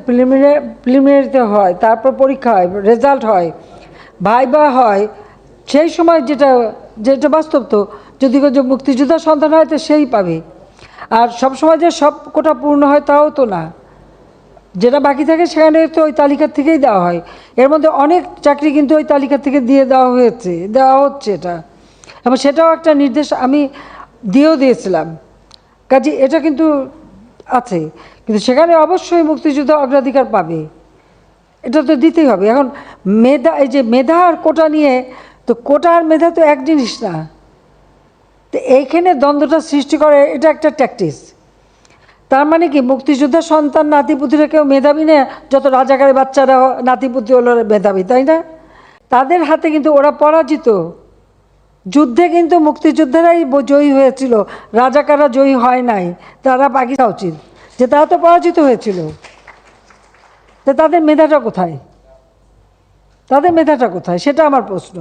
পরীক্ষা প্রিলিমিনারিতে হয়, তারপর পরীক্ষা হয়, রেজাল্ট হয়, ভাইবা হয়, সেই সময় যেটা যেটা বাস্তব তো যদি মুক্তিযোদ্ধার সন্তান হয় তো সেই পাবে। আর সবসময় যে সব কোটা পূর্ণ হয় তাও তো না, যেটা বাকি থাকে সেখানে তো ওই তালিকার থেকেই দেওয়া হয়। এর মধ্যে অনেক চাকরি কিন্তু ওই তালিকা থেকে দিয়ে দেওয়া হচ্ছে এটা, এবং সেটাও একটা নির্দেশ আমি দিয়েছিলাম। কাজে এটা কিন্তু আছে, কিন্তু সেখানে অবশ্যই মুক্তিযুদ্ধ অগ্রাধিকার পাবে, এটা তো দিতেই হবে। এখন মেধা, এই যে মেধা আর কোটা নিয়ে, তো কোটা আর মেধা তো এক জিনিস না, তো এইখানে দ্বন্দ্বটা সৃষ্টি করে, এটা একটা ট্যাকটিস। তার মানে কি মুক্তিযোদ্ধার সন্তান নাতিপুতিরা কেউ মেধাবী না, যত রাজাকারের বাচ্চারা নাতিপুতি হলো মেধাবী, তাই না? তাদের হাতে কিন্তু ওরা পরাজিত। যুদ্ধে কিন্তু মুক্তিযোদ্ধারাই জয়ী হয়েছিল, রাজাকাররা জয়ী হয় নাই। তারা পাকিস্তান উচিত যে তারা তো পরাজিত হয়েছিল, তো তাদের মেধাটা কোথায়? তাদের মেধাটা কোথায়, সেটা আমার প্রশ্ন।